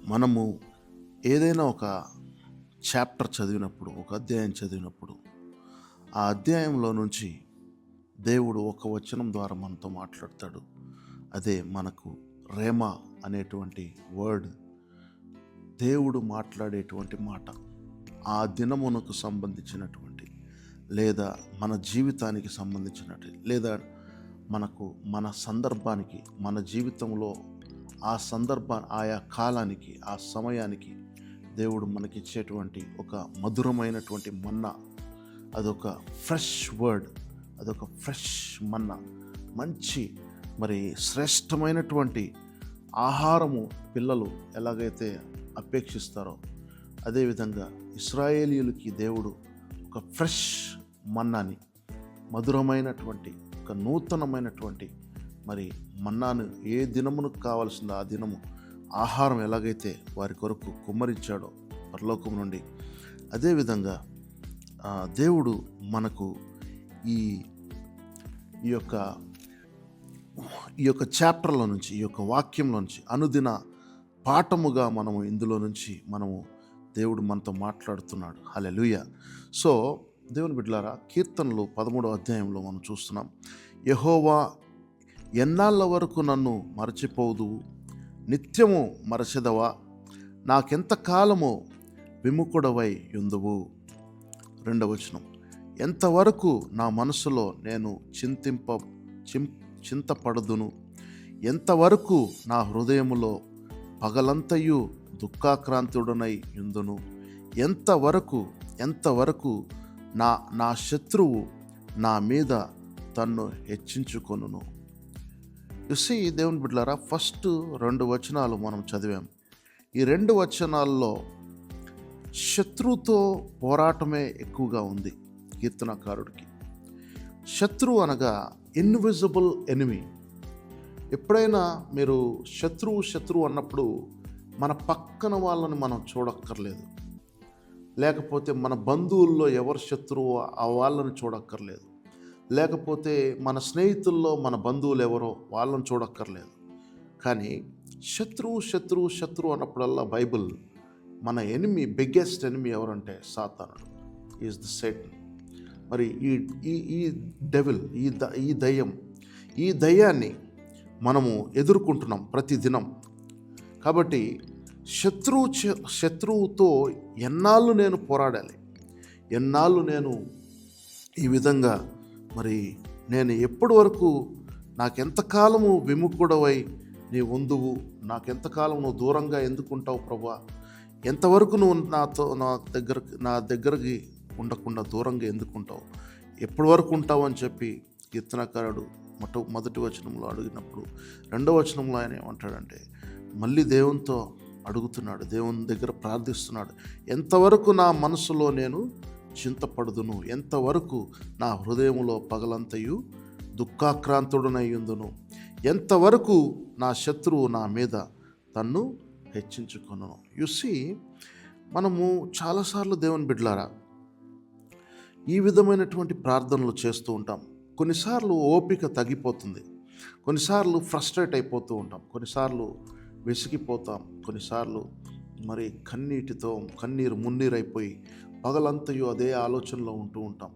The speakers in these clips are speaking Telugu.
మనము ఏదైనా ఒక చాప్టర్ చదివినప్పుడు, ఒక అధ్యాయం చదివినప్పుడు, ఆ అధ్యాయంలో నుంచి దేవుడు ఒక వచనం ద్వారా మనతో మాట్లాడతాడు. అదే మనకు రేమా అనేటువంటి వర్డ్, దేవుడు మాట్లాడేటువంటి మాట. ఆ దినమునకు సంబంధించినటువంటి, లేదా మన జీవితానికి సంబంధించినటువంటి, లేదా మన సందర్భానికి, మన జీవితంలో ఆ ఆయా కాలానికి, ఆ సమయానికి దేవుడు మనకిచ్చేటువంటి ఒక మధురమైనటువంటి మన్నా. అదొక ఫ్రెష్ వర్డ్, అదొక ఫ్రెష్ మన్నా. మంచి శ్రేష్టమైనటువంటి ఆహారము పిల్లలు ఎలాగైతే అపేక్షిస్తారో, అదేవిధంగా ఇశ్రాయేలీయులకి దేవుడు ఒక ఫ్రెష్ మన్నాని, మధురమైనటువంటి ఒక నూతనమైనటువంటి మన్నాను ఏ దినమునకు కావాల్సిందో ఆ దినము ఆహారం ఎలాగైతే వారి కొరకు కుమ్మరించాడో పరలోకం నుండి, అదేవిధంగా దేవుడు మనకు ఈ యొక్క చాప్టర్లో నుంచి, ఈ యొక్క వాక్యంలో నుంచి అనుదిన పాఠముగా ఇందులో నుంచి దేవుడు మనతో మాట్లాడుతున్నాడు. హల్లెలూయా. సో దేవుని బిడ్డలారా, కీర్తనలు 13వ అధ్యాయంలో మనం చూస్తున్నాం. యెహోవా, ఎన్నాళ్ళ వరకు నన్ను మరచిపోదువు, నిత్యము మరచెదవా, నాకెంత కాలము విముఖుడవై యుందువు. 2వ వచనం, ఎంతవరకు నా మనసులో నేను చింతపడుదును, ఎంతవరకు నా హృదయములో పగలంతయు దుఃఖాక్రాంతుడనై యుందును, ఎంతవరకు నా శత్రువు నా మీద తన్ను హెచ్చించుకొనును. యుసి దేవుని బిడ్డలారా, ఫస్ట్ 2 వచనాలు మనం చదివాం. ఈ 2 వచనాల్లో శత్రువుతో పోరాటమే ఎక్కువగా ఉంది కీర్తనకారుడికి. శత్రువు అనగా ఇన్విజిబుల్ ఎనిమీ. ఎప్పుడైనా మీరు శత్రువు అన్నప్పుడు మన పక్కన వాళ్ళని మనం చూడక్కర్లేదు, లేకపోతే మన బంధువుల్లో ఎవరు శత్రువు ఆ వాళ్ళని చూడక్కర్లేదు, లేకపోతే మన స్నేహితుల్లో మన బంధువులు ఎవరో వాళ్ళని చూడక్కర్లేదు. కానీ శత్రువు అన్నప్పుడల్లా బైబిల్ మన ఎనిమి, బిగ్గెస్ట్ ఎనిమి ఎవరంటే సాతానుడు, ఈజ్ ద సేటన్. ఈ డెవిల్, ఈ దయ్యాన్ని మనము ఎదుర్కొంటున్నాం ప్రతిదినం. కాబట్టి శత్రువుతో ఎన్నాళ్ళు నేను పోరాడాలి, ఎన్నాళ్ళు నేను ఈ విధంగా నేను ఎప్పటి వరకు, నాకెంతకాలము విముఖుడవై నీ ఉందువు, నాకెంతకాలం నువ్వు దూరంగా ఎందుకుంటావు ప్రభా, ఎంతవరకు నువ్వు నా దగ్గరికి ఉండకుండా దూరంగా ఎందుకుంటావు, ఎప్పటి వరకు ఉంటావు అని చెప్పి కీర్తనకారుడు మొదటి వచనంలో అడిగినప్పుడు, 2వ వచనంలో ఆయన ఏమంటాడంటే మళ్ళీ దేవునితో అడుగుతున్నాడు, దేవుని దగ్గర ప్రార్థిస్తున్నాడు. ఎంతవరకు నా మనసులో నేను చింతపడుదును, ఎంతవరకు నా హృదయములో పగలంతయు దుఃఖాక్రాంతుడనయ్యుందును, ఎంతవరకు నా శత్రువు నా మీద తన్ను హెచ్చించుకొనును. యుసి, మనము చాలాసార్లు దేవుని బిడ్డలారా ఈ విధమైనటువంటి ప్రార్థనలు చేస్తూ ఉంటాం. కొన్నిసార్లు ఓపిక తగ్గిపోతుంది, కొన్నిసార్లు ఫ్రస్ట్రేట్ అయిపోతూ ఉంటాం, కొన్నిసార్లు విసిగిపోతాం, కొన్నిసార్లు కన్నీరు మున్నీరైపోయి పగలంతయు అదే ఆలోచనలో ఉంటూ ఉంటాం.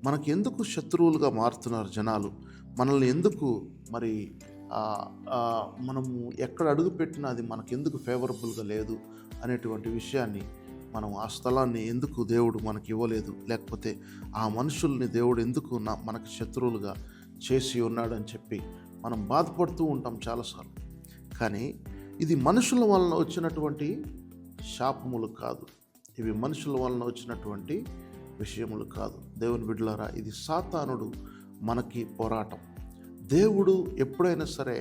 మనకి ఎందుకు శత్రువులుగా మారుతున్నారు జనాలు, మనల్ని ఎందుకు మనము ఎక్కడ అడుగు పెట్టినా అది మనకెందుకు ఫేవరబుల్గా లేదు అనేటువంటి విషయాన్ని, మనం ఆ స్థలాన్ని ఎందుకు దేవుడు మనకి ఇవ్వలేదు, లేకపోతే ఆ మనుషుల్ని దేవుడు ఎందుకు మనకి శత్రువులుగా చేసి ఉన్నాడని చెప్పి మనం బాధపడుతూ ఉంటాం చాలాసార్లు. కానీ ఇది మనుషుల వలన వచ్చినటువంటి శాపములు కాదు, ఇవి మనుషుల వలన వచ్చినటువంటి విషయములు కాదు. దేవుని బిడ్డలారా, ఇది సాతానుడు మనకి పోరాటం. దేవుడు ఎప్పుడైనా సరే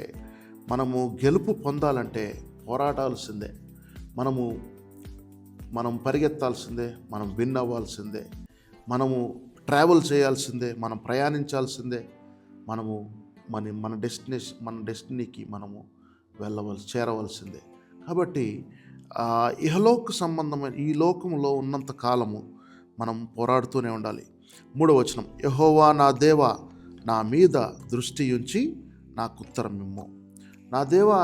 మనము గెలుపు పొందాలంటే పోరాడాల్సిందే, మనం పరిగెత్తాల్సిందే, మనం విన్ అవ్వాల్సిందే, మనము ట్రావెల్ చేయాల్సిందే, మనం ప్రయాణించాల్సిందే, మన డెస్టినీకి మనము చేరవలసిందే. కాబట్టి ఇహలోక సంబంధమైన ఈ లోకములో ఉన్నంత కాలము మనం పోరాడుతూనే ఉండాలి. 3వ వచనం, యెహోవా నా దేవా, నా మీద దృష్టి ఉంచి నాకు ఉత్తరం ఇమ్ము. నా దేవా,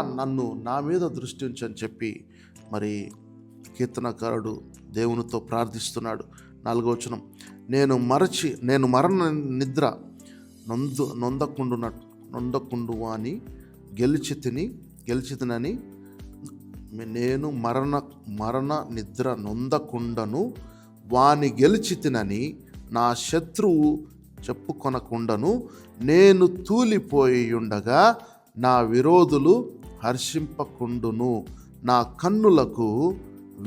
నా మీద దృష్టి ఉంచి అని చెప్పి మరి కీర్తనకారుడు దేవునితో ప్రార్థిస్తున్నాడు. 4వ వచనం, నేను మరణ నిద్ర నొందకుండు అని గెలిచితినని నేను మరణ నిద్ర నొందకుండను వాని గెలిచితినని నా శత్రువు చెప్పుకొనకుండను. నేను తూలిపోయి నా విరోధులు హర్షింపకుండును. నా కన్నులకు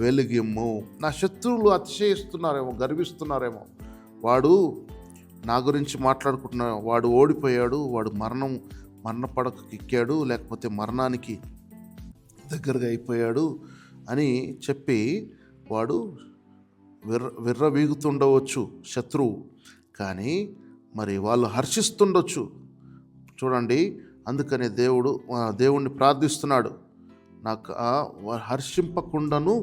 వెలుగిమ్ము. నా శత్రువులు అతిశయిస్తున్నారేమో, గర్విస్తున్నారేమో, వాడు నా గురించి మాట్లాడుకుంటున్నాడు, వాడు ఓడిపోయాడు, వాడు మరణ పడకకి ఎక్కాడు, లేకపోతే మరణానికి దగ్గరగా అయిపోయాడు అని చెప్పి వాడు విర్రవీగుతుండవచ్చు శత్రువు. కానీ మరి వాళ్ళు హర్షిస్తుండొచ్చు. చూడండి, అందుకనే దేవుణ్ణి ప్రార్థిస్తున్నాడు, నాకు హర్షింపకుండాను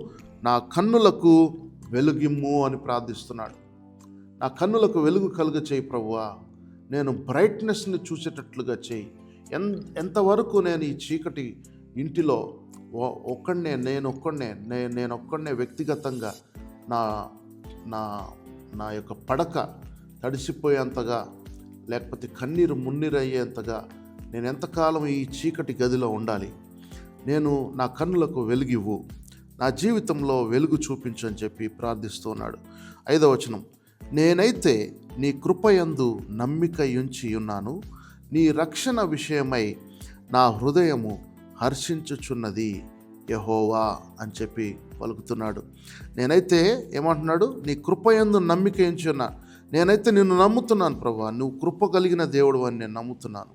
నా కన్నులకు వెలుగిమ్ము అని ప్రార్థిస్తున్నాడు. నా కన్నులకు వెలుగు కలుగ చేయి ప్రభువా, నేను బ్రైట్నెస్ని చూసేటట్లుగా చేయి. ఎంతవరకు నేను ఈ చీకటి ఇంటిలో నేను ఒక్కడనే వ్యక్తిగతంగా నా యొక్క పడక తడిసిపోయేంతగా, లేకపోతే కన్నీరు మున్నీరు అయ్యేంతగా నేను ఎంతకాలం ఈ చీకటి గదిలో ఉండాలి? నా కన్నులకు వెలుగివ్వు, నా జీవితంలో వెలుగు చూపించు అని చెప్పి ప్రార్థిస్తున్నాడు. 5వ వచనం, నేనైతే నీ కృపయందు నమ్మిక ఉంచి ఉన్నాను, నీ రక్షణ విషయమై నా హృదయము హర్షించుచున్నది యెహోవా అని చెప్పి పలుకుతున్నాడు. నేనైతే ఏమంటున్నాడు? నీ కృపయందు నమ్మిక ఉంచి ఉన్నా. నేనైతే నిన్ను నమ్ముతున్నాను ప్రభువా, నువ్వు కృప కలిగిన దేవుడు అని నేను నమ్ముతున్నాను.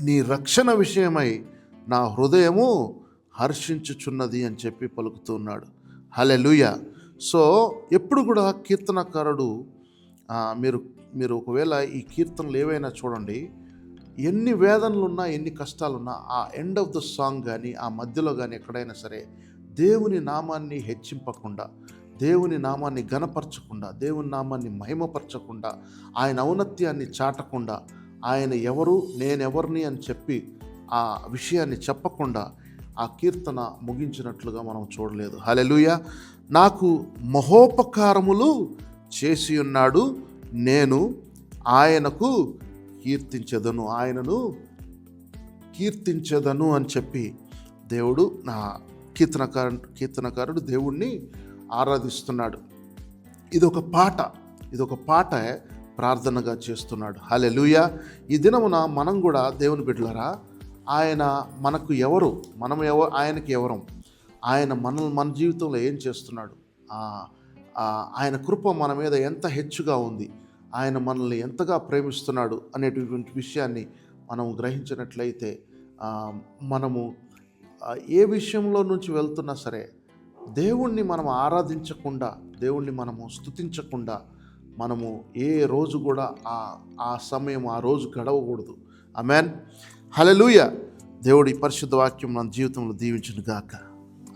నీ రక్షణ విషయమై నా హృదయము హర్షించుచున్నది అని చెప్పి పలుకుతున్నాడు. హల్లెలూయా. సో ఎప్పుడు కూడా కీర్తనకారుడు మీరు ఒకవేళ ఈ కీర్తనలు ఏవైనా చూడండి, ఎన్ని వేదనలున్నా, ఎన్ని కష్టాలున్నా, ఆ ఎండ్ ఆఫ్ ద సాంగ్ కానీ ఆ మధ్యలో కానీ ఎక్కడైనా సరే దేవుని నామాన్ని హెచ్చింపకుండా, దేవుని నామాన్ని ఘనపరచకుండా, దేవుని నామాన్ని మహిమపరచకుండా, ఆయన ఔన్నత్యాన్ని చాటకుండా, ఆయన ఎవరు నేనెవరిని అని చెప్పి ఆ విషయాన్ని చెప్పకుండా ఆ కీర్తన ముగించినట్లుగా మనం చూడలేదు. హల్లెలూయా. నాకు మహోపకారములు చేసి ఉన్నాడు, నేను ఆయనను కీర్తించెదను అని చెప్పి దేవుడు కీర్తనకారుడు దేవుణ్ణి ఆరాధిస్తున్నాడు. ఇదొక పాట ప్రార్థనగా చేస్తున్నాడు. హల్లెలూయా. ఈ దినమున మనం కూడా దేవుని బిడ్డలారా, ఆయన మనకు ఎవరు, ఆయనకి ఎవరం, ఆయన మన జీవితంలో ఏం చేస్తున్నాడు, ఆయన కృప మన మీద ఎంత హెచ్చుగా ఉంది, ఆయన మనల్ని ఎంతగా ప్రేమిస్తున్నాడు అనేటువంటి విషయాన్ని మనం గ్రహించినట్లయితే మనము ఏ విషయంలో నుంచి వెళ్తున్నా సరే దేవుణ్ణి మనం ఆరాధించకుండా, దేవుణ్ణి మనము స్తుతించకుండా మనము ఏ రోజు కూడా ఆ సమయం ఆ రోజు గడవకూడదు. ఆమేన్. హల్లెలూయా. దేవుడి పరిశుద్ధ వాక్యం మన జీవితంలో దీవించును గాక.